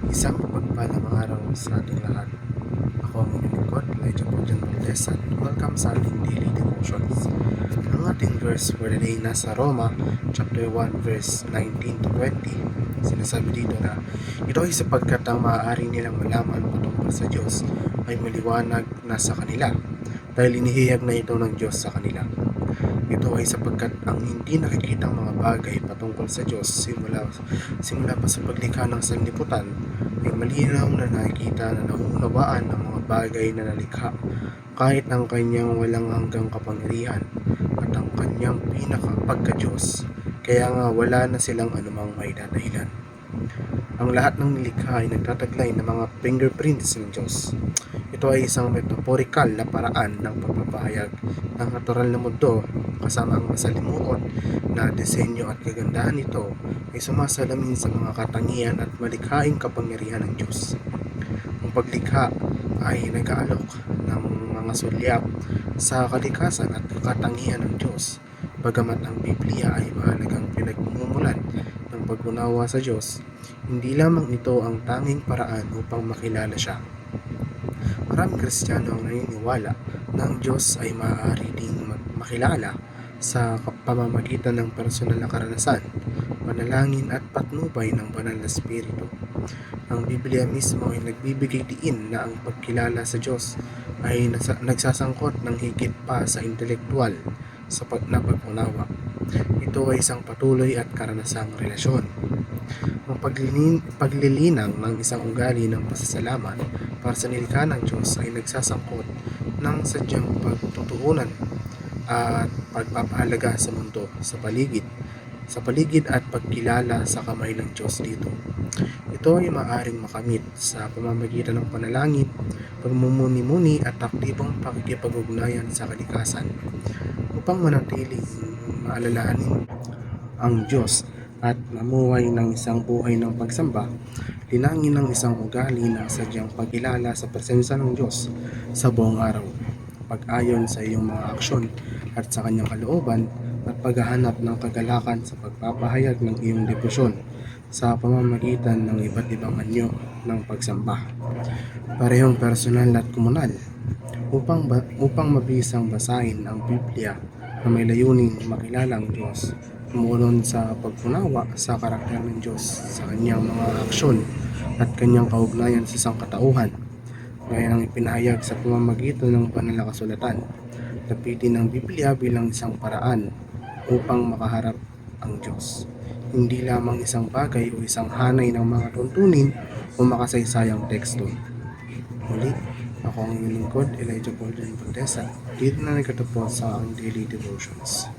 Isang mapagpalang araw sa ating lahat. Ako ang inyong lingkod, Elijah Pujan Valdez, at welcome sa ating daily devotions. Ang ating verse for the day nasa Roma, chapter 1, verse 19 to 20. Sinasabi dito na, ito ay sapagkat ang maaari nilang malaman patungkol sa Diyos ay maliwanag na sa kanila, dahil inihiyag na ito ng Diyos sa kanila. Ito ay sapagkat ang hindi nakikitang mga bagay patungkol sa Diyos simula pa sa paglikha ng sanlibutan ay malinaw na nakikita na nauunawaan ang mga bagay na nalikha, kahit ang kanyang walang hanggang kapangyarihan at ang kanyang pinakapagka-Diyos. Kaya nga wala na silang anumang maidadahilan. Ang lahat ng nilikha ay nagtataglay ng mga fingerprints ng Diyos. Ito ay isang metaphorical na paraan ng pagpapahayag ng natural na mundo kasama ang masalimuot na disenyo at kagandahan nito ay sumasalamin sa mga katangian at malikhaing kapangyarihan ng Diyos. Ang paglikha ay nag-aalok ng mga sulyap sa kalikasan at katangian ng Diyos. Bagamat ang Biblia ay mahalagang pinagmumulan ng pag-unawa sa Diyos, hindi lamang ito ang tanging paraan upang makilala siya. Maraming Kristiyano ang naniniwala na ang Diyos ay maaari ding makilala sa pamamagitan ng personal na karanasan, panalangin at patnubay ng banal na Espiritu. Ang Biblia mismo ay nagbibigay diin na ang pagkilala sa Diyos ay nagsasangkot ng higit pa sa intelektual na pag-unawa. Ito ay isang patuloy at karanasang relasyon. Ang paglilinang ng isang ugali ng pasasalamat para sa nilikha ng Diyos ay nagsasangkot ng sadyang pagtutuunan at pagpapahalaga sa mundo, sa paligid at pagkilala sa kamay ng Diyos dito. Ito ay maaaring makamit sa pamamagitan ng panalangin, pagmumuni-muni at aktibong pakikipag-ugnayan sa kalikasan. Upang manatiling maalalahanin ang Diyos at mamuhay ng isang buhay ng pagsamba, linangin ng isang ugali na sadyang pagkilala sa presensya ng Diyos sa buong araw, pag-ayon sa iyong mga aksyon at sa kanyang kalooban, at paghahanap ng kagalakan sa pagpapahayag ng iyong debosyon sa pamamagitan ng iba't ibang anyo ng pagsamba, parehong personal at komunal, upang mabisang basahin ang Biblia na may layuning makilala ang Diyos, tumugon sa pag-unawa sa karakter ng Diyos sa kanyang mga aksyon at kanyang kaugnayan sa sangkatauhan, gaya ng ipinahayag sa pamamagitan ng banal na kasulatan. Lapitin ang Biblia bilang isang paraan upang makaharap ang Diyos, hindi lamang isang bagay o isang hanay ng mga tuntunin o makasaysayang teksto. Muli, ako ang inyong lingkod, Elijah Pujan Valdez, at dito na nagtatapos sa aking daily devotions.